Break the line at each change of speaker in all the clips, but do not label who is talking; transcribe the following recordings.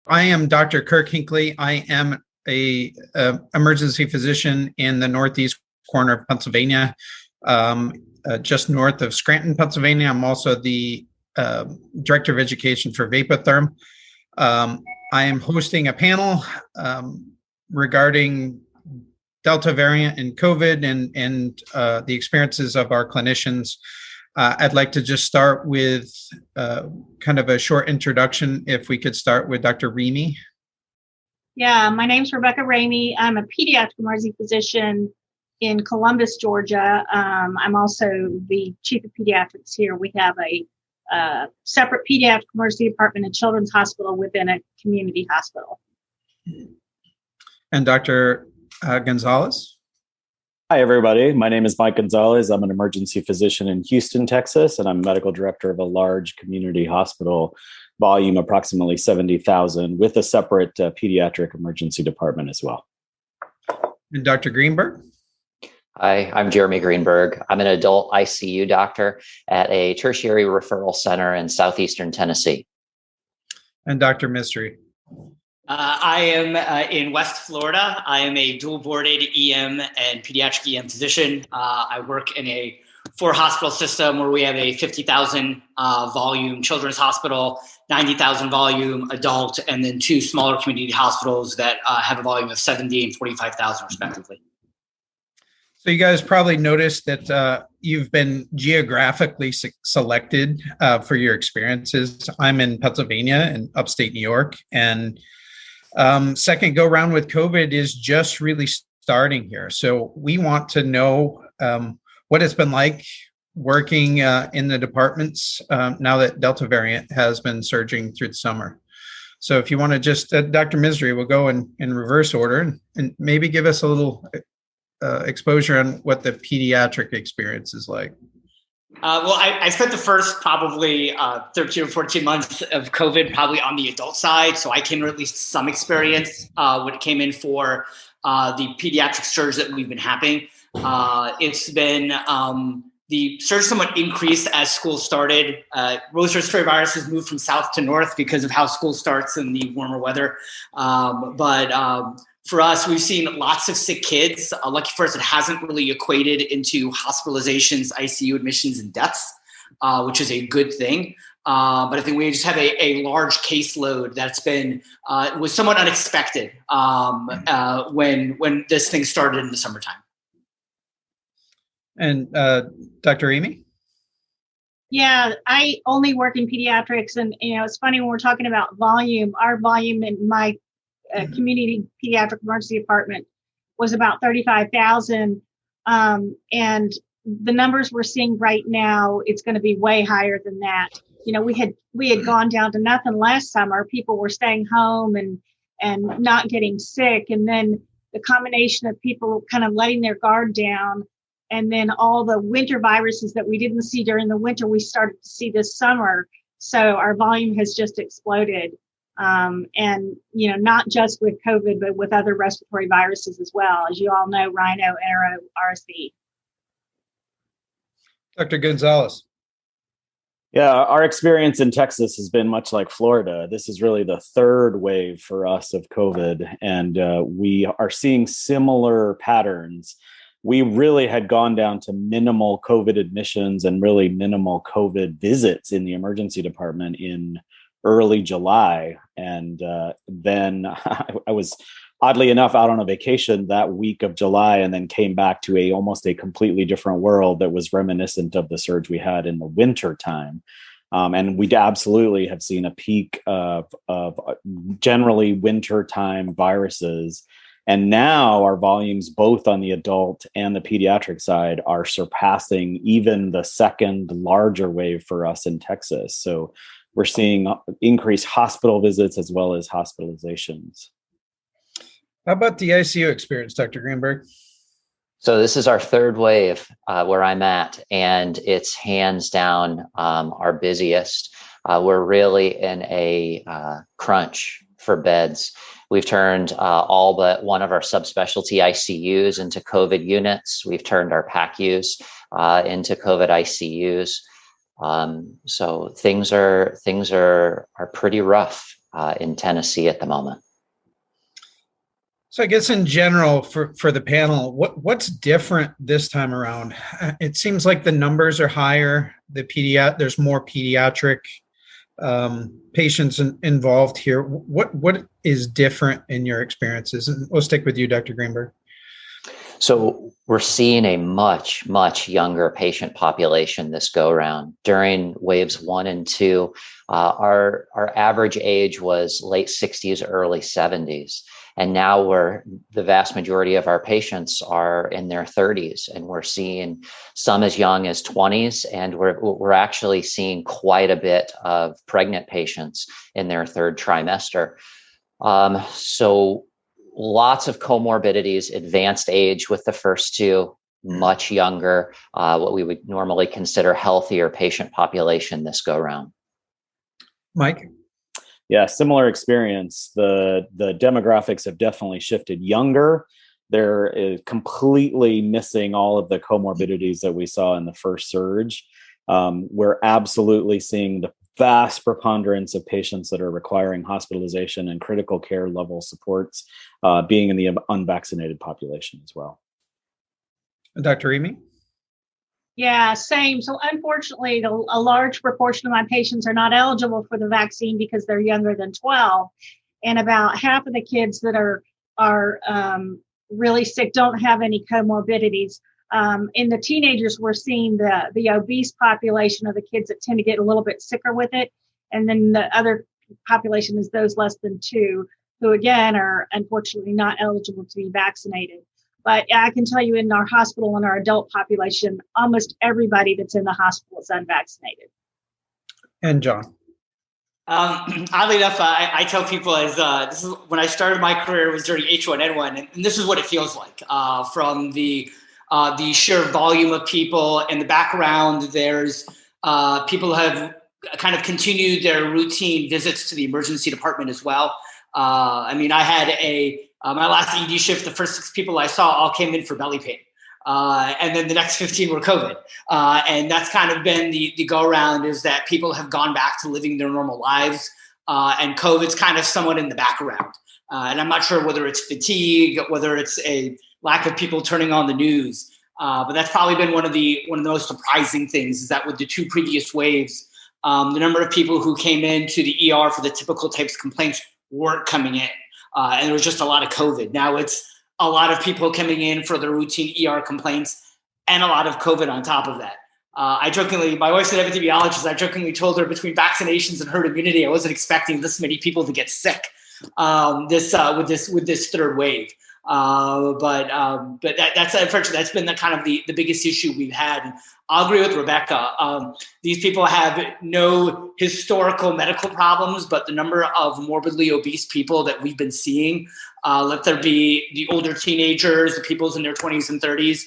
I am Dr. Kirk Hinkley. I am a emergency physician in the northeast corner of Pennsylvania, just north of Scranton, Pennsylvania. I'm also the director of education for Vapotherm. I am hosting a panel regarding Delta variant and COVID and the experiences of our clinicians. I'd like to just start with kind of a short introduction. If we could start with Dr. Raymie.
Yeah, my name's Rebecca Raymie. I'm a pediatric emergency physician in Columbus, Georgia. I'm also the chief of pediatrics here. We have a separate pediatric emergency department and children's hospital within a community hospital.
And Dr. Gonzalez.
Hi, everybody. My name is Mike Gonzalez. I'm an emergency physician in Houston, Texas, and I'm medical director of a large community hospital, volume approximately 70,000, with a separate pediatric emergency department as well.
And Dr. Greenberg?
Hi, I'm Jeremy Greenberg. I'm an adult ICU doctor at a tertiary referral center in southeastern Tennessee.
And Dr. Mystery?
I am in West Florida. I am a dual boarded EM and pediatric EM physician. I work in a 4-hospital system where we have a 50,000 volume children's hospital, 90,000 volume adult, and then 2 smaller community hospitals that have a volume of 70 and 45,000 respectively.
So you guys probably noticed that you've been geographically selected for your experiences. I'm in Pennsylvania in upstate New York, and second go round with COVID is just really starting here. So we want to know what it's been like working in the departments now that Delta variant has been surging through the summer. So if you want to just, Dr. Misery, we'll go in reverse order and maybe give us a little exposure on what the pediatric experience is like.
Well, I spent the first probably 13 or 14 months of COVID probably on the adult side. So I came to at least some experience when it came in for the pediatric surge that we've been having. It's been the surge somewhat increased as school started. Most respiratory viruses moved from south to north because of how school starts in the warmer weather. But for us, we've seen lots of sick kids. Lucky for us, it hasn't really equated into hospitalizations, ICU admissions, and deaths, which is a good thing. But I think we just have a large caseload that's been was somewhat unexpected when this thing started in the summertime.
And Dr. Raymie?
Yeah, I only work in pediatrics, and it's funny when we're talking about volume. Our volume in my community pediatric emergency department was about 35,000. And the numbers we're seeing right now, it's going to be way higher than that. We had gone down to nothing last summer. People were staying home and not getting sick. And then the combination of people kind of letting their guard down, and then all the winter viruses that we didn't see during the winter, we started to see this summer. So our volume has just exploded. And not just with COVID, but with other respiratory viruses as well. As you all know, rhino, enero, RSV.
Dr. Gonzalez.
Yeah, our experience in Texas has been much like Florida. This is really the third wave for us of COVID, and we are seeing similar patterns. We really had gone down to minimal COVID admissions and really minimal COVID visits in the emergency department in early July. And then I was oddly enough out on a vacation that week of July, and then came back to almost a completely different world that was reminiscent of the surge we had in the winter time. And we absolutely have seen a peak of generally wintertime viruses. And now our volumes, both on the adult and the pediatric side, are surpassing even the second larger wave for us in Texas. So we're seeing increased hospital visits as well as hospitalizations.
How about the ICU experience, Dr. Greenberg?
So this is our third wave where I'm at, and it's hands down our busiest. We're really in a crunch for beds. We've turned all but one of our subspecialty ICUs into COVID units. We've turned our PACUs into COVID ICUs. So things are pretty rough in Tennessee at the moment.
So I guess in general for the panel, what's different this time around? It seems like the numbers are higher. There's more pediatric patients involved here. What is different in your experiences? And we'll stick with you, Dr. Greenberg.
So we're seeing a much, much younger patient population this go round. During waves 1 and 2, our average age was late 60s, early 70s. And now the vast majority of our patients are in their 30s, and we're seeing some as young as 20s, and we're actually seeing quite a bit of pregnant patients in their third trimester. So lots of comorbidities, advanced age with the first two, much younger, what we would normally consider healthier patient population this go round.
Mike?
Yeah, similar experience. The demographics have definitely shifted younger. They're completely missing all of the comorbidities that we saw in the first surge. We're absolutely seeing the vast preponderance of patients that are requiring hospitalization and critical care level supports being in the unvaccinated population as well.
Dr. Raymie?
Yeah, same. So unfortunately, a large proportion of my patients are not eligible for the vaccine because they're younger than 12. And about half of the kids that are really sick don't have any comorbidities. In the teenagers, we're seeing the obese population of the kids that tend to get a little bit sicker with it. And then the other population is those less than 2, who again are unfortunately not eligible to be vaccinated. But I can tell you in our hospital, in our adult population, almost everybody that's in the hospital is unvaccinated.
And John?
Oddly enough, I tell people this is when I started my career was during H1N1, and this is what it feels like from the sheer volume of people in the background. There's people who have kind of continued their routine visits to the emergency department as well. I mean, I had my last ED shift, the first 6 people I saw all came in for belly pain. And then the next 15 were COVID. And that's kind of been the go around, is that people have gone back to living their normal lives. And COVID's kind of somewhat in the background. And I'm not sure whether it's fatigue, whether it's a lack of people turning on the news. But that's probably been one of the most surprising things, is that with the 2 previous waves, the number of people who came into the ER for the typical types of complaints weren't coming in. And there was just a lot of COVID. Now it's a lot of people coming in for the routine ER complaints and a lot of COVID on top of that. My wife's an epidemiologist. I jokingly told her between vaccinations and herd immunity, I wasn't expecting this many people to get sick with this third wave. But that's unfortunately, that's been the kind of the biggest issue we've had. And I'll agree with Rebecca. These people have no historical medical problems, but the number of morbidly obese people that we've been seeing, let there be the older teenagers, the people in their 20s and 30s,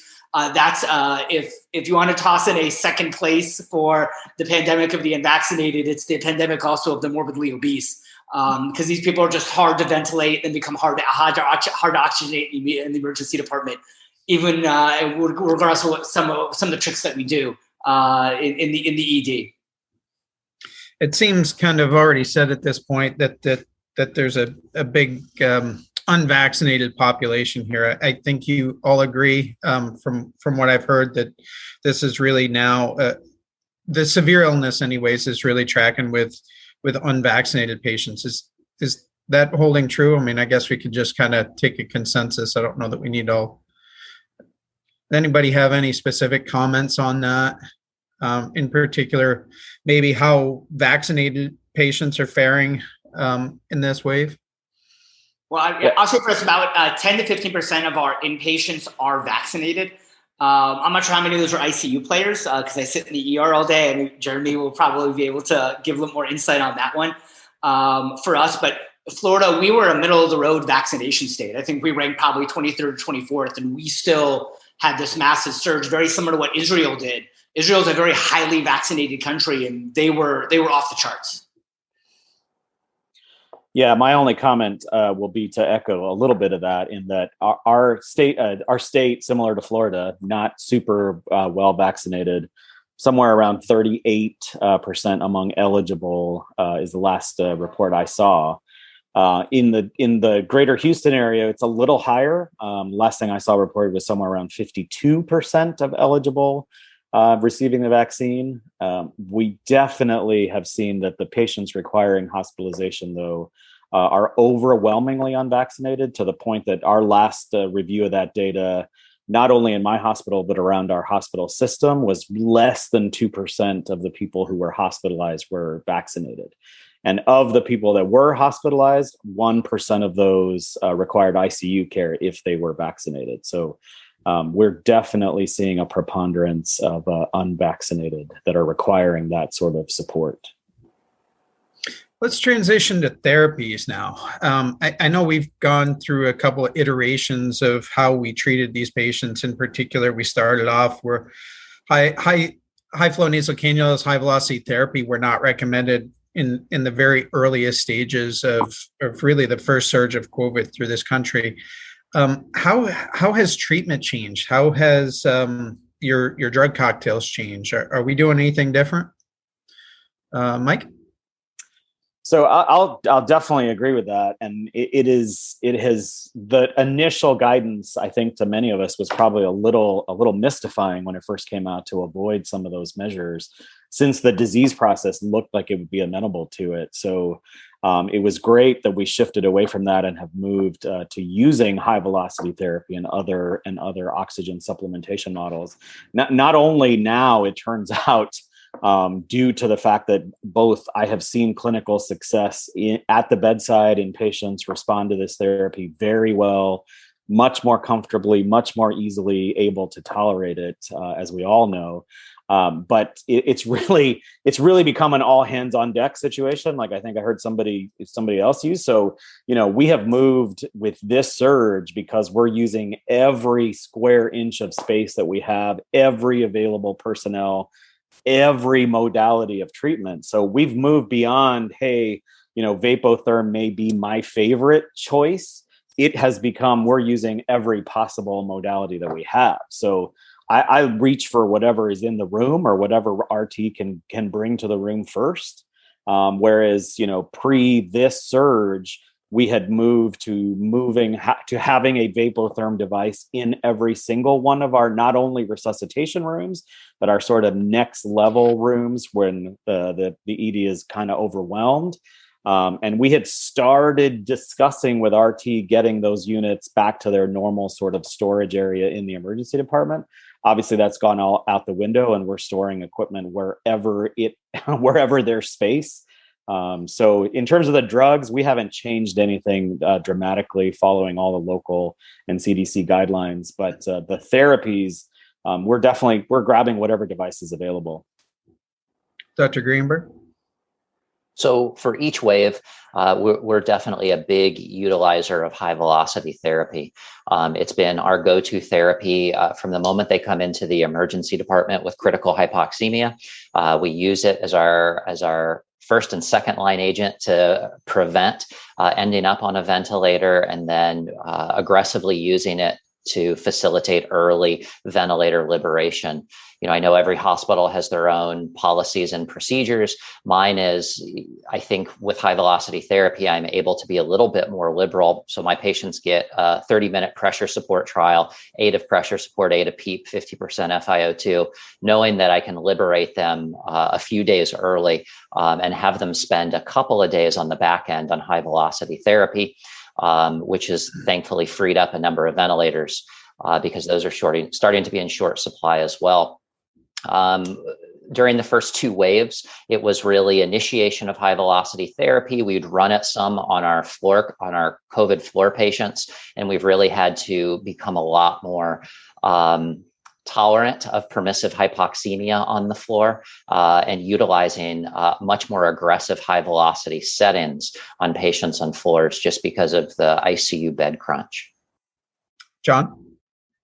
that's if you want to toss in a second place for the pandemic of the unvaccinated, it's the pandemic also of the morbidly obese. Because these people are just hard to ventilate and become hard to oxygenate in the emergency department, even regardless of what some of the tricks that we do in the ED.
It seems kind of already said at this point that there's a big unvaccinated population here. I think you all agree from what I've heard that this is really now the severe illness anyways is really tracking with unvaccinated patients. Is that holding true? I mean, I guess we could just kind of take a consensus. I don't know that we need all. Anybody have any specific comments on that? In particular, maybe how vaccinated patients are faring in this wave?
Well, I'll say first, about 10 to 15% of our inpatients are vaccinated. I'm not sure how many of those are ICU players because I sit in the ER all day. I mean, Jeremy will probably be able to give a little more insight on that one for us. But Florida, we were a middle of the road vaccination state. I think we ranked probably 23rd or 24th, and we still had this massive surge, very similar to what Israel did. Israel is a very highly vaccinated country, and they were off the charts.
Yeah, my only comment will be to echo a little bit of that, in that our state, similar to Florida, not super well vaccinated. somewhere around 38% among eligible is the last report I saw. In the greater Houston area, it's a little higher. Last thing I saw reported was somewhere around 52% of eligible receiving the vaccine. We definitely have seen that the patients requiring hospitalization, though, are overwhelmingly unvaccinated, to the point that our last review of that data, not only in my hospital, but around our hospital system, was less than 2% of the people who were hospitalized were vaccinated. And of the people that were hospitalized, 1% of those required ICU care if they were vaccinated. So we're definitely seeing a preponderance of unvaccinated that are requiring that sort of support.
Let's transition to therapies now. I know we've gone through a couple of iterations of how we treated these patients. In particular, we started off where high flow nasal cannulas, high velocity therapy were not recommended in the very earliest stages of really the first surge of COVID through this country. How has treatment changed? How has your drug cocktails changed? Are we doing anything different? Mike?
So I'll definitely agree with that. And it has the initial guidance, I think, to many of us was probably a little mystifying when it first came out, to avoid some of those measures, since the disease process looked like it would be amenable to it. So it was great that we shifted away from that and have moved to using high velocity therapy and other oxygen supplementation models. Not only now, it turns out, due to the fact that both I have seen clinical success at the bedside in patients respond to this therapy very well, much more comfortably, much more easily able to tolerate it, as we all know. But it's really become an all hands on deck situation. Like I think I heard somebody else use. So, we have moved with this surge because we're using every square inch of space that we have, every available personnel, every modality of treatment. So we've moved beyond, hey, Vapotherm may be my favorite choice. It has become, we're using every possible modality that we have. So I reach for whatever is in the room or whatever RT can bring to the room first. Whereas, pre this surge, we had moved to having a Vapotherm device in every single one of our, not only resuscitation rooms, but our sort of next level rooms when the ED is kind of overwhelmed. And we had started discussing with RT getting those units back to their normal sort of storage area in the emergency department. Obviously, that's gone all out the window, and we're storing equipment wherever there's space. So in terms of the drugs, we haven't changed anything dramatically following all the local and CDC guidelines, but the therapies, we're grabbing whatever device is available.
Dr. Greenberg?
So for each wave, we're definitely a big utilizer of high velocity therapy. It's been our go-to therapy from the moment they come into the emergency department with critical hypoxemia. We use it as our first and second line agent to prevent ending up on a ventilator, and then aggressively using it to facilitate early ventilator liberation. I know every hospital has their own policies and procedures. Mine is, I think with high velocity therapy, I'm able to be a little bit more liberal. So my patients get a 30-minute pressure support trial, 8 of pressure support, 8 of PEEP, 50% FiO2, knowing that I can liberate them a few days early and have them spend a couple of days on the back end on high velocity therapy, which has thankfully freed up a number of ventilators because those are starting to be in short supply as well. During the first 2 waves, it was really initiation of high velocity therapy. We'd run it some on our COVID floor patients, and we've really had to become a lot more tolerant of permissive hypoxemia on the floor and utilizing much more aggressive high velocity settings on patients on floors just because of the ICU bed crunch.
John?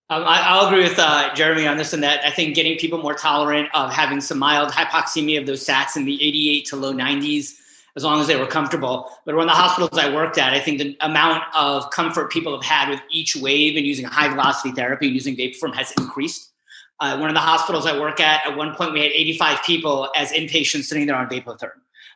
I'll agree with Jeremy on this and that. I think getting people more tolerant of having some mild hypoxemia of those sats in the 88 to low 90s, as long as they were comfortable. But when the hospitals I worked at, I think the amount of comfort people have had with each wave and using high velocity therapy and using Vapotherm has increased. One of the hospitals I work at one point we had 85 people as inpatients sitting there on Vapotherm.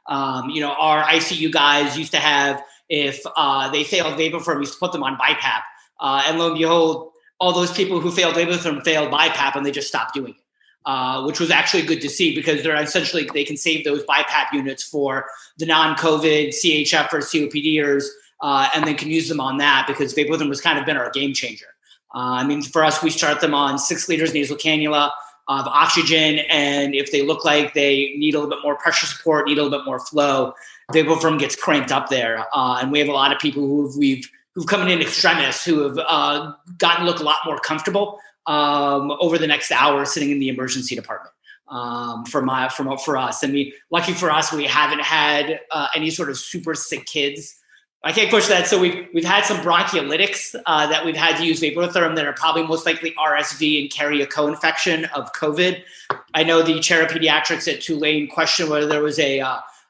Our ICU guys used to have, if they failed Vapotherm, we used to put them on BiPAP. And lo and behold, all those people who failed Vapotherm failed BiPAP and they just stopped doing it, which was actually good to see because they can save those BiPAP units for the non-COVID CHF or COPDers and then can use them on that because Vapotherm has kind of been our game changer. For us, we start them on 6 liters nasal cannula of oxygen, and if they look like they need a little bit more pressure support, need a little bit more flow, Vapotherm gets cranked up there. And we have a lot of people who've come in extremis who have gotten to look a lot more comfortable over the next hour sitting in the emergency department. For us, lucky for us, we haven't had any sort of super sick kids. I can't push that. So we've had some bronchiolytics that we've had to use Vapotherm that are probably most likely RSV and carry a co-infection of COVID. I know the chair of pediatrics at Tulane questioned whether there was a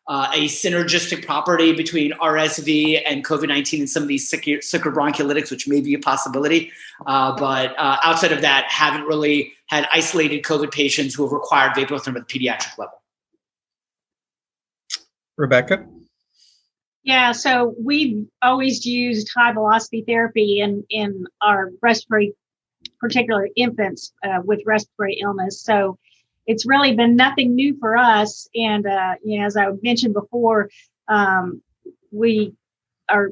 synergistic property between RSV and COVID-19 and some of these sicker bronchiolytics, which may be a possibility. But outside of that, haven't really had isolated COVID patients who have required Vapotherm at the pediatric level.
Rebecca?
Yeah, so we've always used high velocity therapy in our respiratory, particularly infants with respiratory illness. So it's really been nothing new for us. And as I mentioned before, we are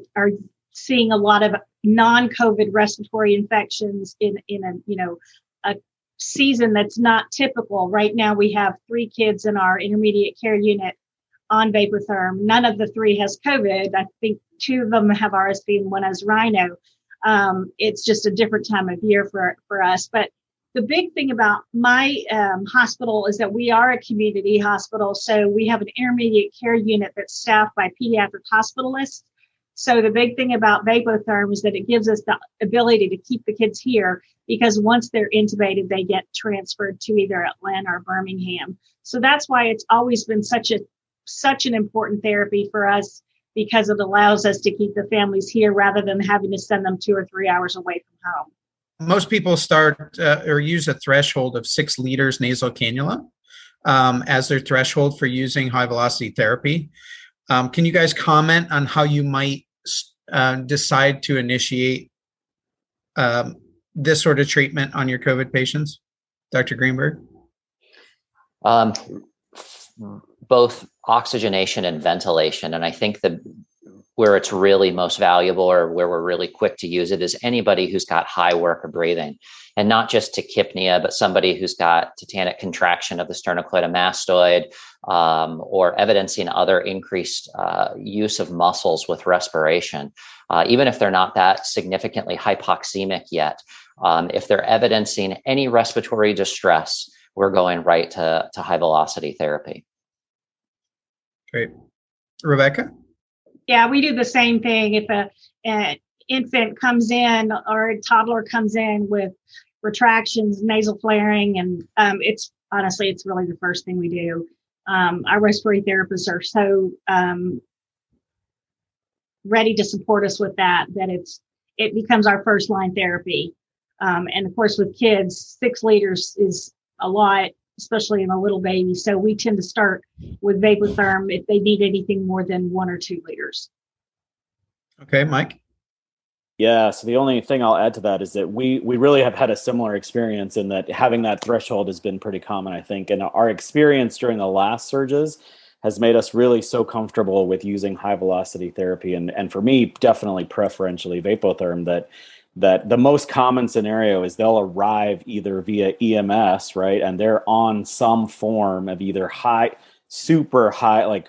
seeing a lot of non-COVID respiratory infections in a season that's not typical. Right now, we have 3 kids in our intermediate care unit on Vapotherm. None of the 3 has COVID. I think 2 of them have RSV and 1 has rhino. It's just a different time of year for us. But the big thing about my hospital is that we are a community hospital. So we have an intermediate care unit that's staffed by pediatric hospitalists. So the big thing about Vapotherm is that it gives us the ability to keep the kids here because once they're intubated, they get transferred to either Atlanta or Birmingham. So that's why it's always been such an important therapy for us because it allows us to keep the families here rather than having to send them 2 or 3 hours away from home.
Most people start or use a threshold of 6 liters nasal cannula as their threshold for using high velocity therapy. Can you guys comment on how you might decide to initiate this sort of treatment on your COVID patients? Dr. Greenberg?
Both oxygenation and ventilation. And I think that where it's really most valuable or where we're really quick to use it is anybody who's got high work of breathing, and not just tachypnea, but somebody who's got tetanic contraction of the sternocleidomastoid or evidencing other increased use of muscles with respiration. Even if they're not that significantly hypoxemic yet, if they're evidencing any respiratory distress, we're going right to high velocity therapy.
Great. Rebecca?
Yeah, we do the same thing. If an infant comes in or a toddler comes in with retractions, nasal flaring, and it's really the first thing we do. Our respiratory therapists are so ready to support us with that it becomes our first line therapy. And of course, with kids, 6 liters is a lot, especially in a little baby. So we tend to start with Vapotherm if they need anything more than 1 or 2 liters.
Okay, Mike?
Yeah, so the only thing I'll add to that is that we really have had a similar experience in that having that threshold has been pretty common, I think. And our experience during the last surges has made us really so comfortable with using high velocity therapy. And for me, definitely preferentially Vapotherm, that the most common scenario is they'll arrive either via EMS, right? And they're on some form of either super high,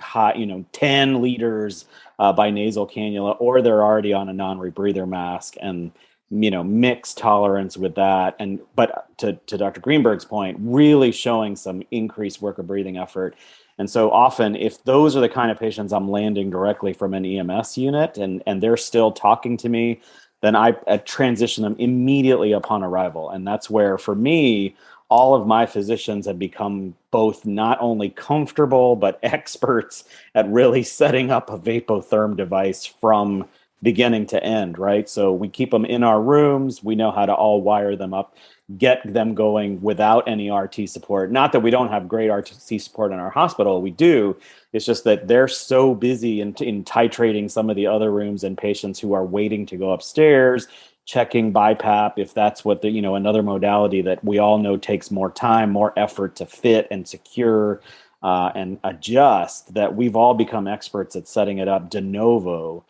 10 liters by nasal cannula, or they're already on a non-rebreather mask and, mixed tolerance with that. But to Dr. Greenberg's point, really showing some increased work of breathing effort. And so often, if those are the kind of patients I'm landing directly from an EMS unit and they're still talking to me, then I transition them immediately upon arrival. And that's where, for me, all of my physicians have become both not only comfortable, but experts at really setting up a Vapotherm device from beginning to end, right? So we keep them in our rooms. We know how to all wire them up get them going without any RT support. Not that we don't have great RT support in our hospital, we do. It's just that they're so busy in titrating some of the other rooms and patients who are waiting to go upstairs, checking BiPAP, if that's what another modality that we all know takes more time, more effort to fit and secure and adjust, that we've all become experts at setting it up de novo.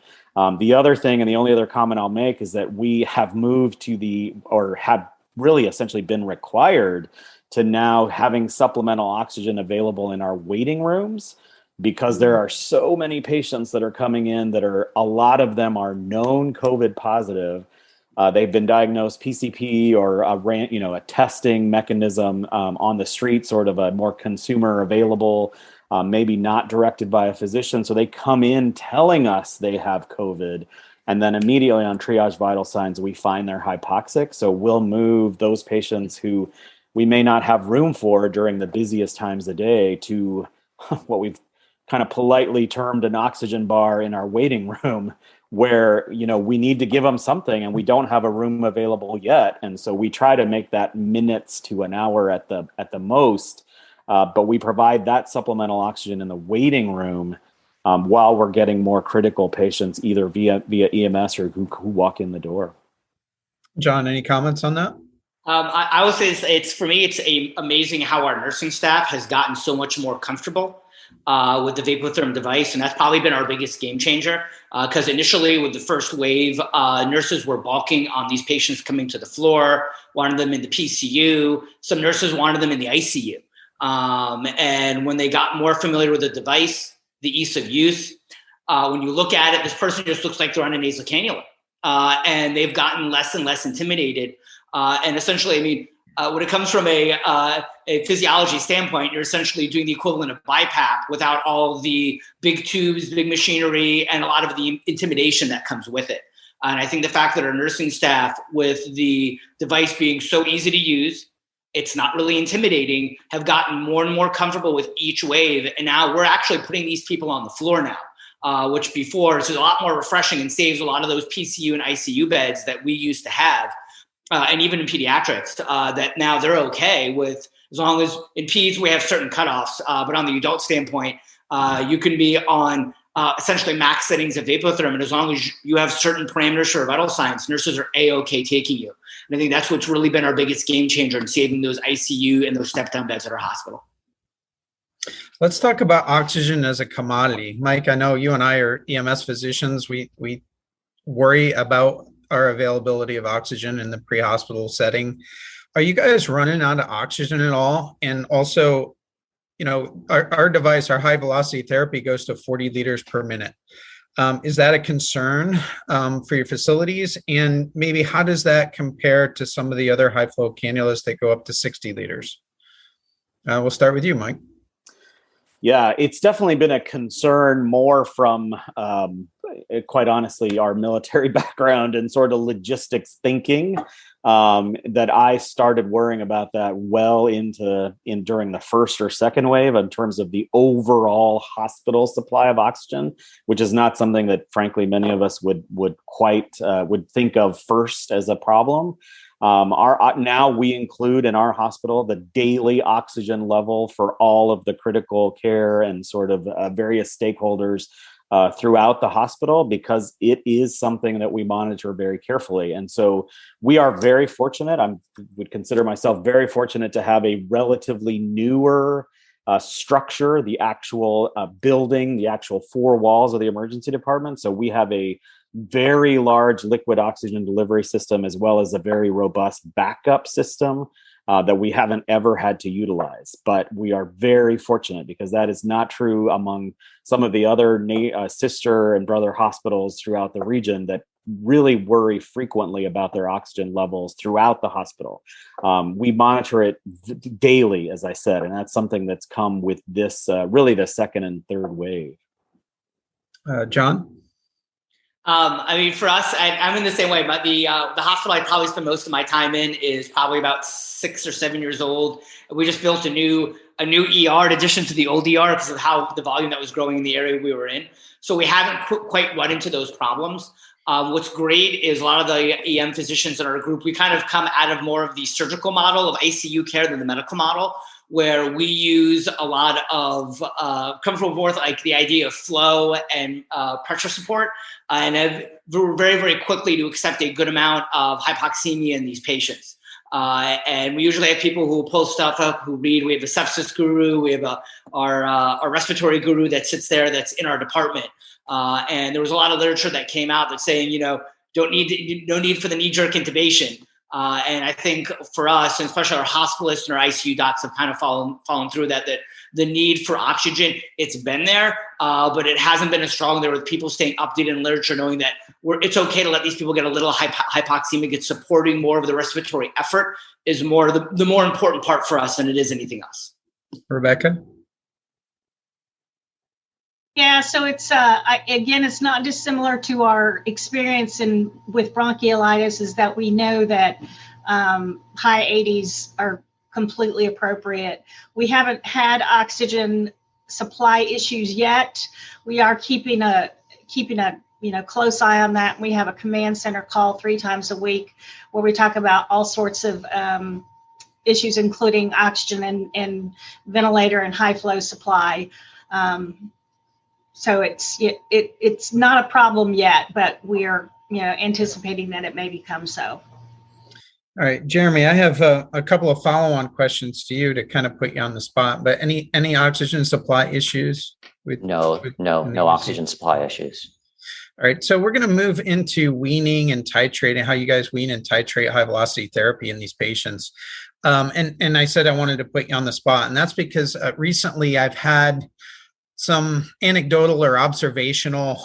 The other thing, and the only other comment I'll make, is that we have moved to have really essentially been required to now having supplemental oxygen available in our waiting rooms, because there are so many patients that are coming in that a lot of them are known COVID positive. They've been diagnosed PCP or a testing mechanism on the street, sort of a more consumer available, maybe not directed by a physician. So they come in telling us they have COVID. And then immediately on triage vital signs, we find they're hypoxic. So we'll move those patients who we may not have room for during the busiest times of the day to what we've kind of politely termed an oxygen bar in our waiting room, where we need to give them something and we don't have a room available yet. And so we try to make that minutes to an hour at the most, but we provide that supplemental oxygen in the waiting room while we're getting more critical patients either via EMS or who walk in the door.
John, any comments on that?
I would say it's for me, it's amazing how our nursing staff has gotten so much more comfortable with the Vapotherm device. And that's probably been our biggest game changer, because initially with the first wave, nurses were balking on these patients coming to the floor, wanted them in the PCU. Some nurses wanted them in the ICU. And when they got more familiar with the device, the ease of use, when you look at it, this person just looks like they're on a nasal cannula. And they've gotten less and less intimidated. And essentially, when it comes from a physiology standpoint, you're essentially doing the equivalent of BiPAP without all the big tubes, big machinery, and a lot of the intimidation that comes with it. And I think the fact that our nursing staff, with the device being so easy to use, it's not really intimidating, have gotten more and more comfortable with each wave. And now we're actually putting these people on the floor now, which before is a lot more refreshing and saves a lot of those PCU and ICU beds that we used to have. And even in pediatrics, that now they're okay with, as long as in peds we have certain cutoffs, but on the adult standpoint, you can be on essentially max settings of Vapotherm, and as long as you have certain parameters for vital signs, nurses are A-okay taking you. And I think that's what's really been our biggest game changer in saving those ICU and those step-down beds at our hospital.
Let's talk about oxygen as a commodity. Mike, I know you and I are EMS physicians. We worry about our availability of oxygen in the pre-hospital setting. Are you guys running out of oxygen at all? And also, our device, our high velocity therapy, goes to 40 liters per minute. Is that a concern for your facilities? And maybe how does that compare to some of the other high flow cannulas that go up to 60 liters? We'll start with you, Mike.
Yeah, it's definitely been a concern more from, quite honestly, our military background and sort of logistics thinking, that I started worrying about that during the first or second wave in terms of the overall hospital supply of oxygen, which is not something that, frankly, many of us would think of first as a problem. Now we include in our hospital the daily oxygen level for all of the critical care and sort of various stakeholders throughout the hospital, because it is something that we monitor very carefully. And so we are very fortunate. I would consider myself very fortunate to have a relatively newer structure, the actual building, the actual four walls of the emergency department. So we have a very large liquid oxygen delivery system, as well as a very robust backup system that we haven't ever had to utilize. But we are very fortunate, because that is not true among some of the other sister and brother hospitals throughout the region that really worry frequently about their oxygen levels throughout the hospital. We monitor it daily, as I said, and that's something that's come with this really the second and third wave.
John?
For us, I'm in the same way, but the hospital I probably spend most of my time in is probably about 6 or 7 years old. We just built a new ER in addition to the old ER because of how the volume that was growing in the area we were in. So we haven't quite run into those problems. What's great is a lot of the EM physicians in our group, we kind of come out of more of the surgical model of ICU care than the medical model, where we use a lot of come from both like the idea of flow and pressure support, and very, very quickly to accept a good amount of hypoxemia in these patients. And we usually have people who pull stuff up, who read. We have a sepsis guru, we have our respiratory guru that sits there that's in our department. And there was a lot of literature that came out that's saying, no need for the knee-jerk intubation. And I think for us, and especially our hospitalists and our ICU docs have kind of fallen through that the need for oxygen, it's been there, but it hasn't been as strong there with people staying updated in literature, knowing that it's okay to let these people get a little hypoxemia. It's supporting more of the respiratory effort is more the more important part for us than it is anything else.
Rebecca?
Yeah, so it's again, it's not dissimilar to our experience with bronchiolitis, is that we know that high 80s are completely appropriate. We haven't had oxygen supply issues yet. We are keeping a close eye on that. We have a command center call 3 times a week where we talk about all sorts of issues, including oxygen and ventilator and high flow supply. So it's not a problem yet, but we're anticipating that it may become so.
All right, Jeremy, I have a couple of follow-on questions to you to kind of put you on the spot. But any oxygen supply issues?
No oxygen supply issues.
All right, so we're going to move into weaning and titrating, how you guys wean and titrate high velocity therapy in these patients. And I said I wanted to put you on the spot, and that's because recently I've had some anecdotal or observational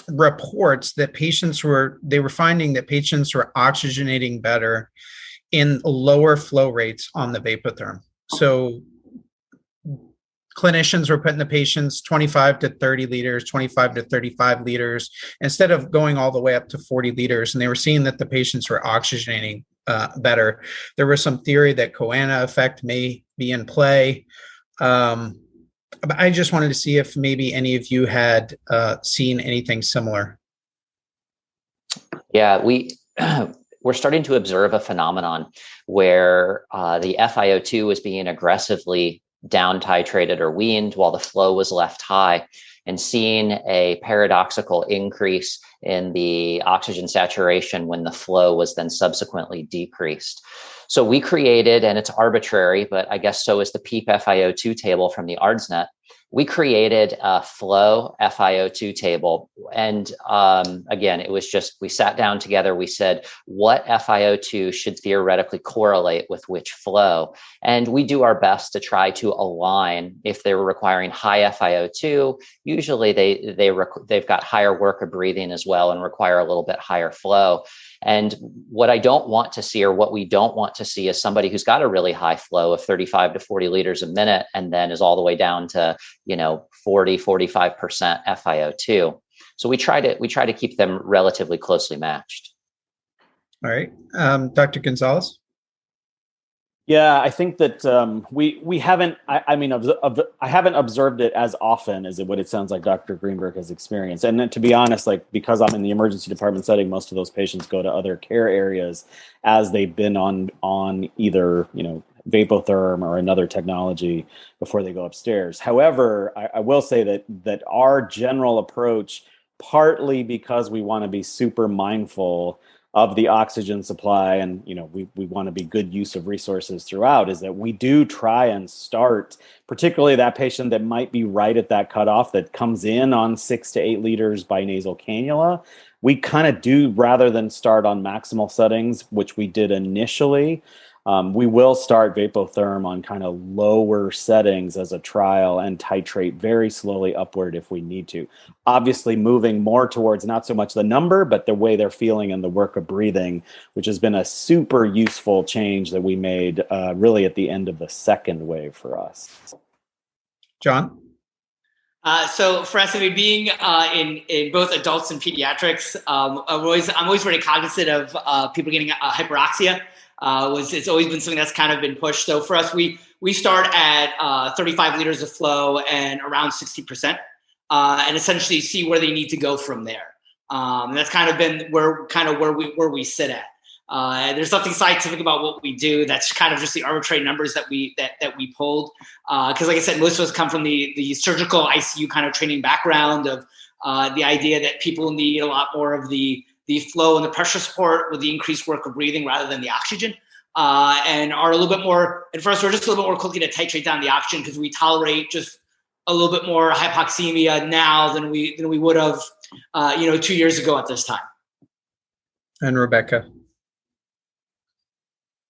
reports that they were finding that patients were oxygenating better in lower flow rates on the Vapotherm. So clinicians were putting the patients 25 to 30 liters, 25 to 35 liters, instead of going all the way up to 40 liters. And they were seeing that the patients were oxygenating better. There was some theory that Coana effect may be in play. But I just wanted to see if maybe any of you had seen anything similar.
Yeah, we're starting to observe a phenomenon where the FiO2 was being aggressively down titrated or weaned while the flow was left high, and seeing a paradoxical increase in the oxygen saturation when the flow was then subsequently decreased. So we created, and it's arbitrary, but I guess so is the PEEP FiO2 table from the ARDSNet. We created a flow FiO2 table. And again, it was just, we sat down together, we said, what FiO2 should theoretically correlate with which flow? And we do our best to try to align. If they were requiring high FiO2, usually they've got higher work of breathing as well and require a little bit higher flow. And what I don't want to see, or what we don't want to see, is somebody who's got a really high flow of 35 to 40 liters a minute and then is all the way down to 40, 45% FiO2. So we try to keep them relatively closely matched.
All right, Dr. Gonzalez.
Yeah, I think that we haven't. I haven't observed it as often as what it sounds like Dr. Greenberg has experienced. And then, to be honest, because I'm in the emergency department setting, most of those patients go to other care areas as they've been on either Vapotherm or another technology before they go upstairs. However, I will say that our general approach, partly because we want to be super mindful of the oxygen supply, and we want to be good use of resources throughout, is that we do try and start, particularly that patient that might be right at that cutoff that comes in on 6 to 8 liters by nasal cannula. We kind of do, rather than start on maximal settings, which we did initially, we will start Vapotherm on kind of lower settings as a trial and titrate very slowly upward if we need to. Obviously moving more towards not so much the number, but the way they're feeling and the work of breathing, which has been a super useful change that we made really at the end of the second wave for us.
John?
So for us, being in both adults and pediatrics, I'm always very cognizant of people getting hyperoxia. It's always been something that's kind of been pushed. So for us, we start at 35 liters of flow and around 60%, and essentially see where they need to go from there. And that's kind of been where we sit at. There's nothing scientific about what we do. That's kind of just the arbitrary numbers that we pulled. Because like I said, most of us come from the surgical ICU kind of training background of the idea that people need a lot more of the flow and the pressure support with the increased work of breathing rather than the oxygen. And are a little bit more, and for us, we're just a little bit more quickly to titrate down the oxygen because we tolerate just a little bit more hypoxemia now than we would have, 2 years ago at this time.
And Rebecca.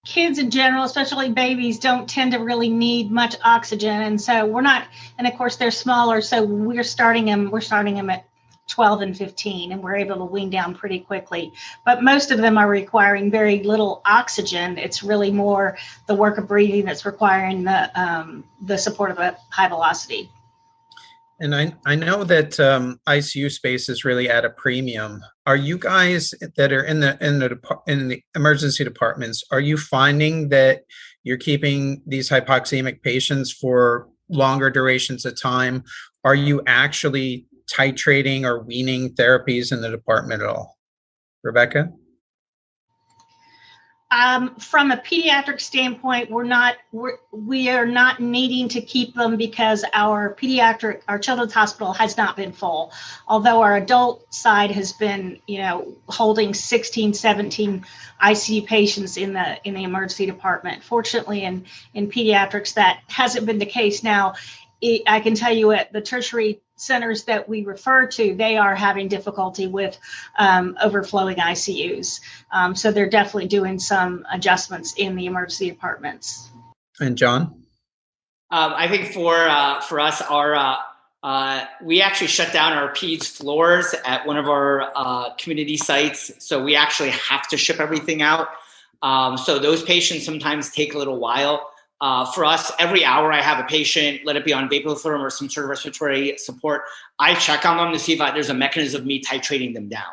Kids in general, especially babies, don't tend to really need much oxygen. And so we're not, and of course they're smaller. So we're starting them at 12 and 15, and we're able to wean down pretty quickly. But most of them are requiring very little oxygen. It's really more the work of breathing that's requiring the support of a high velocity.
And I know that ICU space is really at a premium. Are you guys that are in the emergency departments, are you finding that you're keeping these hypoxemic patients for longer durations of time? Are you actually titrating or weaning therapies in the department at all? Rebecca?
From a pediatric standpoint, we are not needing to keep them because our children's hospital has not been full. Although our adult side has been, holding 16, 17 ICU patients in the emergency department. Fortunately, in pediatrics, that hasn't been the case. Now, I can tell you at the tertiary centers that we refer to, they are having difficulty with overflowing ICUs. So they're definitely doing some adjustments in the emergency departments.
And John?
I think for us, we actually shut down our peds floors at one of our community sites. So we actually have to ship everything out. So those patients sometimes take a little while. For us, every hour I have a patient, let it be on Vapotherm or some sort of respiratory support, I check on them to see if there's a mechanism of me titrating them down.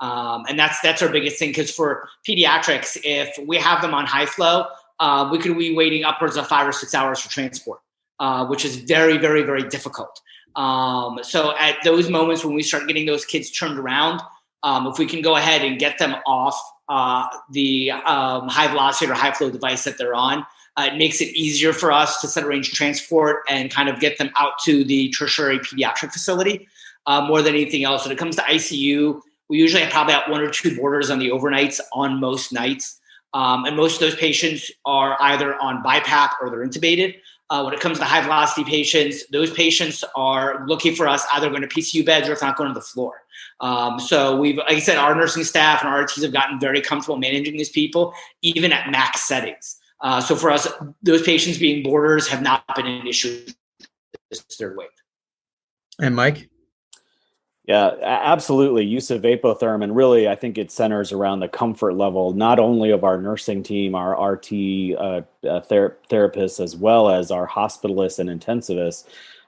And that's our biggest thing, because for pediatrics, if we have them on high flow, we could be waiting upwards of 5 or 6 hours for transport, which is very, very, very difficult. So at those moments when we start getting those kids turned around, if we can go ahead and get them off the high velocity or high flow device that they're on, it makes it easier for us to set arrange transport and kind of get them out to the tertiary pediatric facility more than anything else. When it comes to ICU, we usually have probably 1 or 2 boarders on the overnights on most nights. And most of those patients are either on BiPAP or they're intubated. When it comes to high velocity patients, those patients are looking for us either going to PCU beds or if not going to the floor. So like I said, our nursing staff and our RTs have gotten very comfortable managing these people, even at max settings. So for us, those patients being boarders have not been an issue this third wave.
And Mike?
Yeah, absolutely. Use of Vapotherm. And really, I think it centers around the comfort level, not only of our nursing team, our RT therapists, as well as our hospitalists and intensivists,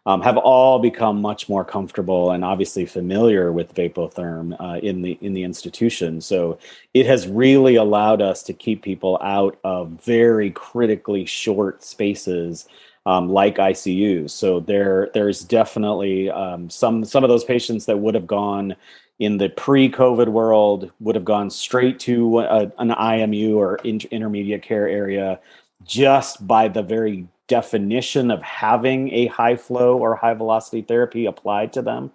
have all become much more comfortable and obviously familiar with Vapotherm in the institution. So it has really allowed us to keep people out of very critically short spaces like ICUs. So there's definitely some of those patients that would have gone in the pre-COVID world would have gone straight to an IMU or intermediate care area just by the very definition of having a high flow or high velocity therapy applied to them.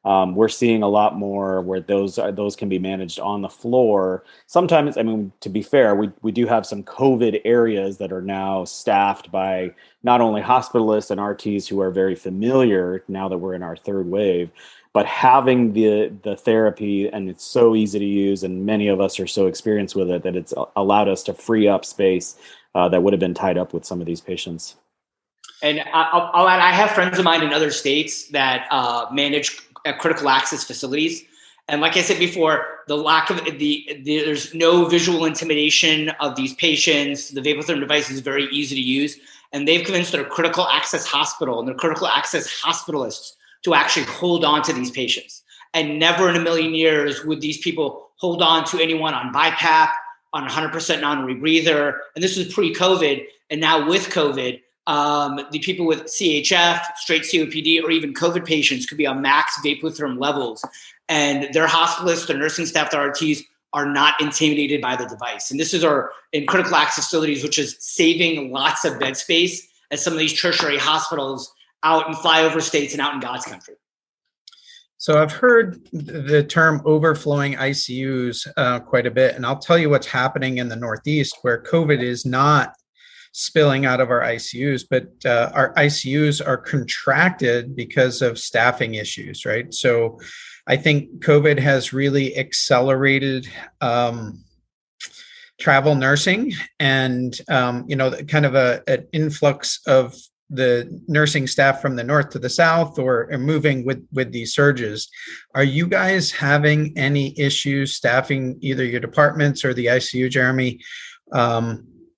We're seeing a lot more where those can be managed on the floor. Sometimes, I mean, to be fair, we do have some COVID areas that are now staffed by not only hospitalists and RTs who are very familiar now that we're in our third wave, but having the therapy, and it's so easy to use, and many of us are so experienced with it that it's allowed us to free up space that would have been tied up with some of these patients.
And I'll add, I have friends of mine in other states that manage critical access facilities. And like I said before, the lack of there's no visual intimidation of these patients. The Vapotherm device is very easy to use. And they've convinced their critical access hospital and their critical access hospitalists to actually hold on to these patients. And never in a million years would these people hold on to anyone on BiPAP, on 100% non-rebreather. And this was pre-COVID. And now with COVID, The people with CHF, straight COPD, or even COVID patients could be on max Vapotherm levels. And their hospitalists, their nursing staff, their RTs are not intimidated by the device. And this is in critical access facilities, which is saving lots of bed space at some of these tertiary hospitals out in flyover states and out in God's country.
So I've heard the term overflowing ICUs quite a bit. And I'll tell you what's happening in the Northeast, where COVID is not spilling out of our ICUs, but our ICUs are contracted because of staffing issues, right? So I think COVID has really accelerated travel nursing and, kind of an influx of the nursing staff from the north to the south or moving with these surges. Are you guys having any issues staffing either your departments or the ICU, Jeremy,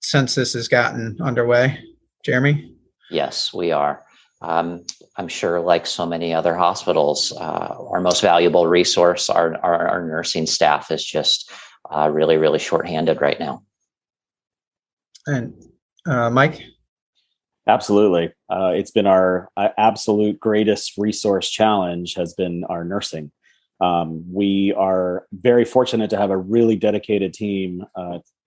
since this has gotten underway? Jeremy?
Yes, we are. I'm sure, like so many other hospitals, our most valuable resource, our nursing staff, is just really, really shorthanded right now.
And Mike?
Absolutely. It's been our absolute greatest resource challenge has been our nursing. We are very fortunate to have a really dedicated team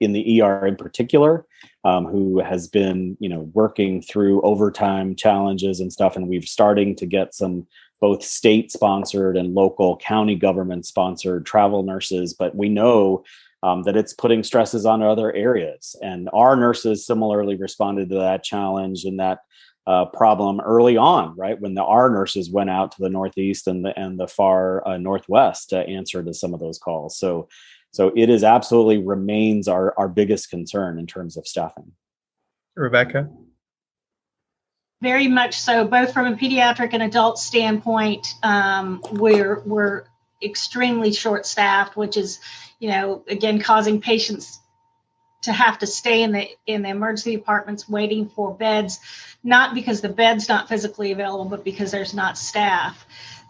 in the ER in particular, who has been, working through overtime challenges and stuff. And we've starting to get some both state sponsored and local county government sponsored travel nurses. But we know that it's putting stresses on other areas. And our nurses similarly responded to that challenge and that problem early on, right? When our nurses went out to the Northeast and the far Northwest to answer to some of those calls. So it is absolutely remains our biggest concern in terms of staffing.
Rebecca?
Very much so, both from a pediatric and adult standpoint. We're extremely short-staffed, which is, again, causing patients to have to stay in the emergency departments waiting for beds, not because the bed's not physically available, but because there's not staff.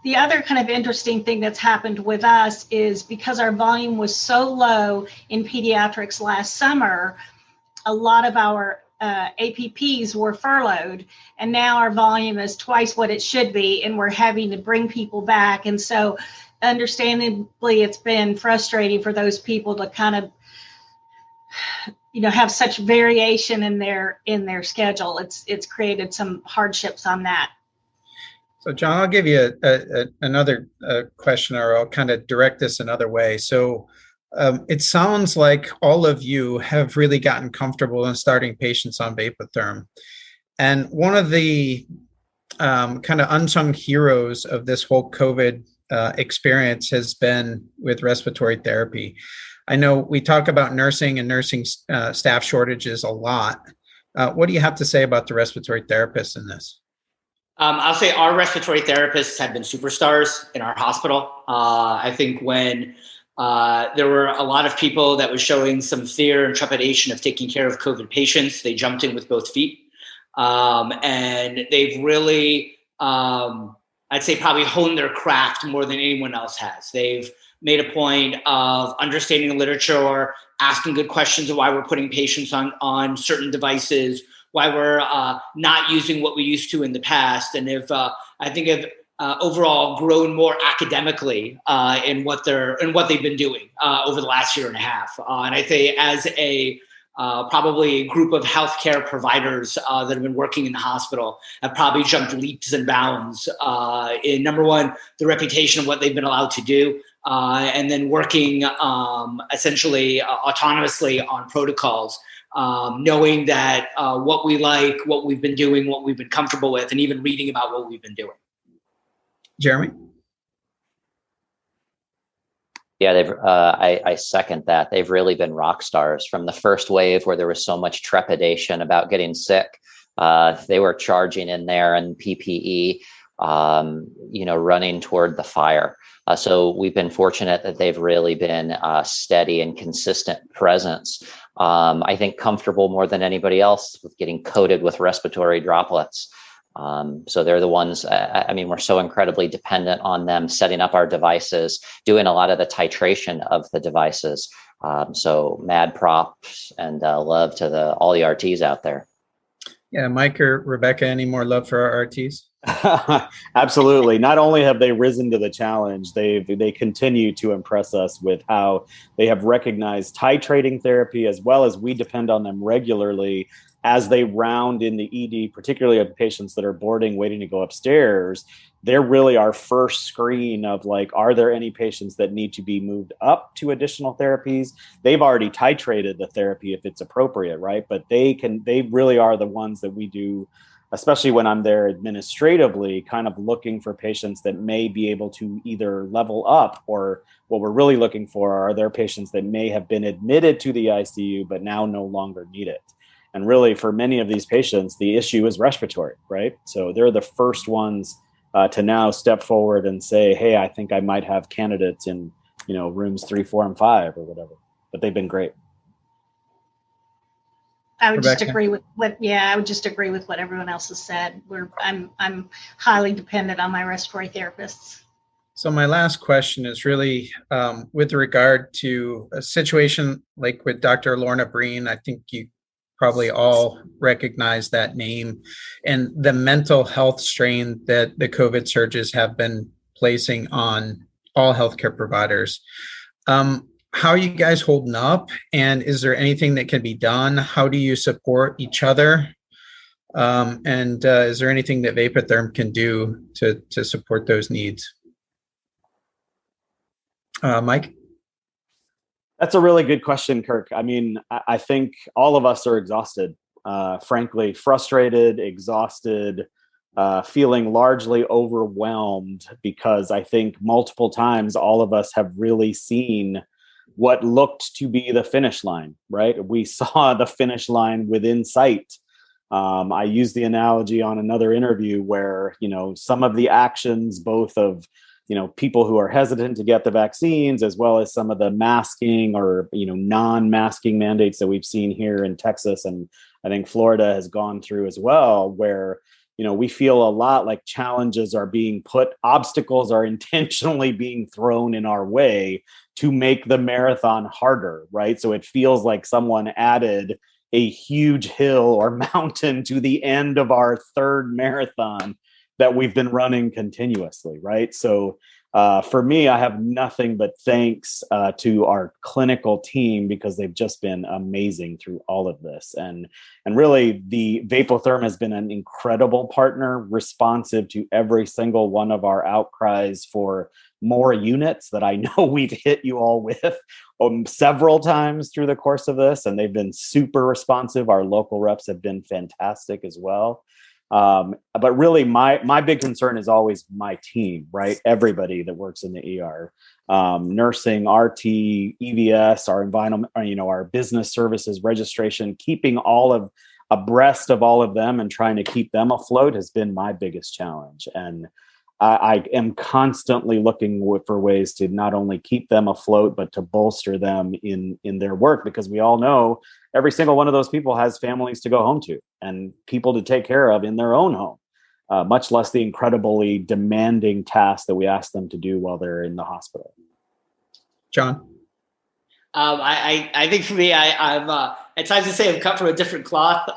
The other kind of interesting thing that's happened with us is because our volume was so low in pediatrics last summer, a lot of our APPs were furloughed, and now our volume is twice what it should be, and we're having to bring people back. And so understandably, it's been frustrating for those people to kind of, have such variation in their schedule. It's created some hardships on that.
So John, I'll give you another question, or I'll kind of direct this another way. So it sounds like all of you have really gotten comfortable in starting patients on Vapotherm. And one of the kind of unsung heroes of this whole COVID experience has been with respiratory therapy. I know we talk about nursing and nursing staff shortages a lot. What do you have to say about the respiratory therapists in this?
I'll say our respiratory therapists have been superstars in our hospital. I think when there were a lot of people that was showing some fear and trepidation of taking care of COVID patients, they jumped in with both feet. And they've really, I'd say, probably honed their craft more than anyone else has. They've made a point of understanding the literature, asking good questions of why we're putting patients on certain devices, why we're not using what we used to in the past, and have overall grown more academically in what they've been doing over the last year and a half. And I say, as a probably a group of healthcare providers that have been working in the hospital, have probably jumped leaps and bounds in, number one, the reputation of what they've been allowed to do, and then working essentially autonomously on protocols, knowing that what we like, what we've been doing, what we've been comfortable with, and even reading about what we've been doing.
Jeremy?
Yeah, I second that. They've really been rock stars from the first wave where there was so much trepidation about getting sick. They were charging in there in PPE, running toward the fire. So we've been fortunate that they've really been steady and consistent presence. I think comfortable more than anybody else with getting coated with respiratory droplets. So they're the ones, we're so incredibly dependent on them setting up our devices, doing a lot of the titration of the devices. So mad props and love to all the RTs out there.
Yeah, Mike or Rebecca, any more love for our RTs?
Absolutely. Not only have they risen to the challenge, they continue to impress us with how they have recognized titrating therapy, as well as we depend on them regularly as they round in the ED, particularly of patients that are boarding, waiting to go upstairs. They're really our first screen of like, are there any patients that need to be moved up to additional therapies? They've already titrated the therapy if it's appropriate, right? But they really are the ones that we do, especially when I'm there administratively, kind of looking for patients that may be able to either level up, or what we're really looking for are there patients that may have been admitted to the ICU but now no longer need it. And really, for many of these patients, the issue is respiratory, right? So they're the first ones to now step forward and say, hey, I think I might have candidates in, rooms 3, 4, and 5 or whatever. But they've been great.
I would
Rebecca?
just agree with what everyone else has said. I'm highly dependent on my respiratory therapists.
So my last question is really with regard to a situation like with Dr. Lorna Breen. I think you probably all recognize that name, and the mental health strain that the COVID surges have been placing on all healthcare providers. How are you guys holding up? And is there anything that can be done? How do you support each other? And is there anything that Vapotherm can do to support those needs? Mike?
That's a really good question, Kirk. I mean, I think all of us are exhausted, frankly, frustrated, exhausted, feeling largely overwhelmed, because I think multiple times all of us have really seen what looked to be the finish line, right? We saw the finish line within sight. I used the analogy on another interview where, some of the actions, both of, people who are hesitant to get the vaccines, as well as some of the masking or, non-masking mandates that we've seen here in Texas, and I think Florida has gone through as well, where, we feel a lot like challenges are being put, obstacles are intentionally being thrown in our way to make the marathon harder, right? So it feels like someone added a huge hill or mountain to the end of our third marathon that we've been running continuously, right? So for me, I have nothing but thanks to our clinical team, because they've just been amazing through all of this. And really, the Vapotherm has been an incredible partner, responsive to every single one of our outcries for more units that I know we've hit you all with several times through the course of this. And they've been super responsive. Our local reps have been fantastic as well. But really, my big concern is always my team, right? Everybody that works in the ER, nursing, RT, EVS, our environment, our business services, registration, keeping all of abreast of all of them and trying to keep them afloat has been my biggest challenge. And I am constantly looking for ways to not only keep them afloat, but to bolster them in their work, because we all know every single one of those people has families to go home to and people to take care of in their own home, much less the incredibly demanding tasks that we ask them to do while they're in the hospital.
John?
I think for me, I'm at times to say I'm cut from a different cloth.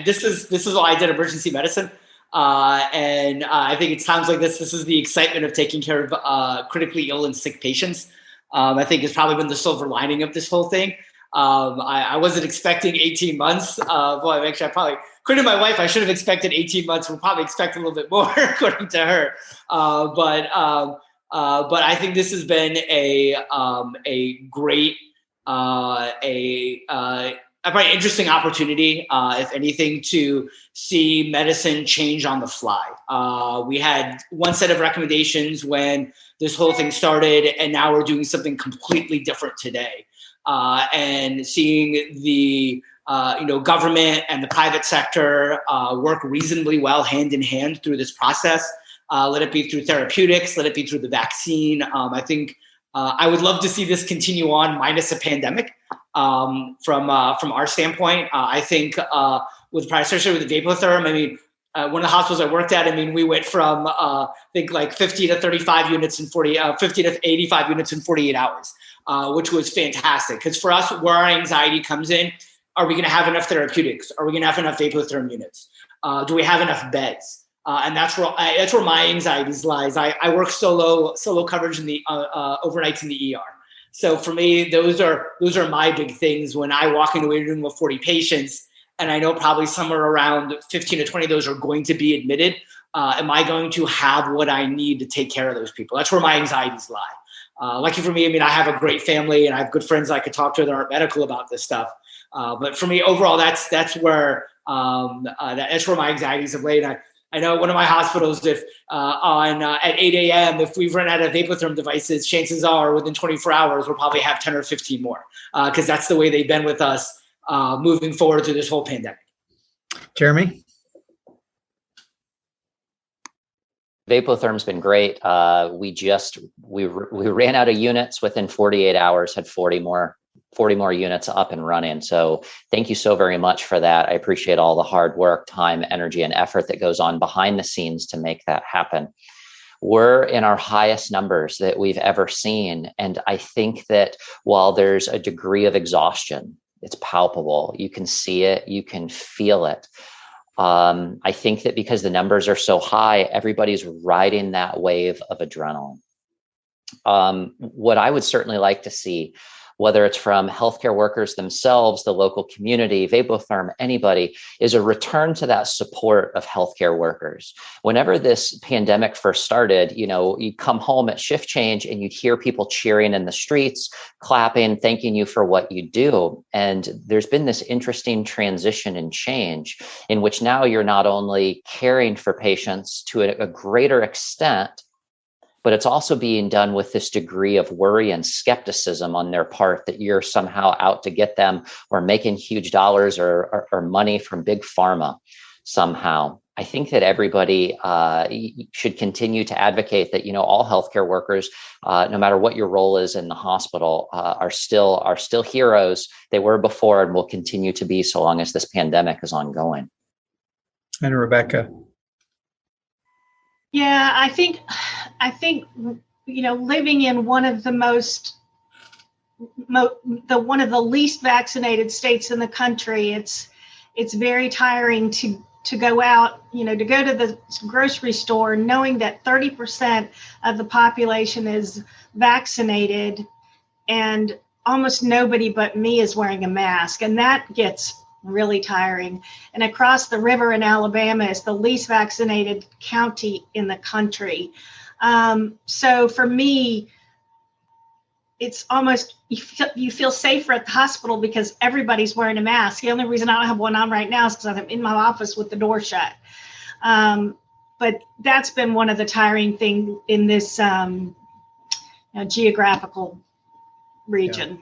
This is why I did emergency medicine. And I think it's times like this is the excitement of taking care of critically ill and sick patients. I think it's probably been the silver lining of this whole thing. I wasn't expecting 18 months. Actually, I probably, according to my wife, I should have expected 18 months. We'll probably expect a little bit more, according to her. But I think this has been a great, a very interesting opportunity, if anything, to see medicine change on the fly. We had one set of recommendations when this whole thing started, and now we're doing something completely different today. And seeing the government and the private sector work reasonably well hand in hand through this process. Let it be through therapeutics, let it be through the vaccine. I think I would love to see this continue on minus a pandemic. From our standpoint, I think especially with the Vapotherm, I mean, one of the hospitals I worked at, I mean, we went from I think like 50 to 35 units in 50 to 85 units in 48 hours, which was fantastic. Because for us, where our anxiety comes in Are we going to have enough therapeutics? Are we going to have enough Vapotherm units? Do we have enough beds? And that's where my anxieties lies. I work solo coverage in the overnights in the ER. So for me, those are my big things when I walk into a waiting room with 40 patients, and I know probably somewhere around 15 to 20 of those are going to be admitted. Am I going to have what I need to take care of those people? That's where my anxieties lie. Lucky for me, I mean, I have a great family and I have good friends I could talk to that aren't medical about this stuff. But for me, overall, that's where my anxieties have laid. I know one of my hospitals, if at 8 a.m., if we've run out of Vapotherm devices, chances are within 24 hours, we'll probably have 10 or 15 more because that's the way they've been with us moving forward through this whole pandemic.
Jeremy?
Vapotherm's been great. We ran out of units within 48 hours, had 40 more units up and running. So thank you so very much for that. I appreciate all the hard work, time, energy, and effort that goes on behind the scenes to make that happen. We're in our highest numbers that we've ever seen. And I think that while there's a degree of exhaustion, it's palpable. You can see it, you can feel it. I think that because the numbers are so high, everybody's riding that wave of adrenaline. What I would certainly like to see, whether it's from healthcare workers themselves, the local community, Vapotherm, anybody, is a return to that support of healthcare workers. Whenever this pandemic first started, you'd come home at shift change and you'd hear people cheering in the streets, clapping, thanking you for what you do. And there's been this interesting transition and change in which now you're not only caring for patients to a greater extent, but it's also being done with this degree of worry and skepticism on their part that you're somehow out to get them or making huge dollars or money from big pharma somehow. I think that everybody should continue to advocate that, all healthcare workers, no matter what your role is in the hospital, are still heroes. They were before and will continue to be so long as this pandemic is ongoing.
And Rebecca?
Yeah, I think living in one of the one of the least vaccinated states in the country, it's very tiring to go out, to go to the grocery store knowing that 30% of the population is vaccinated and almost nobody but me is wearing a mask, and that gets really tiring. And across the river in Alabama is the least vaccinated county in the country. So for me, it's almost, you feel safer at the hospital because everybody's wearing a mask. The only reason I don't have one on right now is because I'm in my office with the door shut. But that's been one of the tiring things in this geographical region.
Yeah.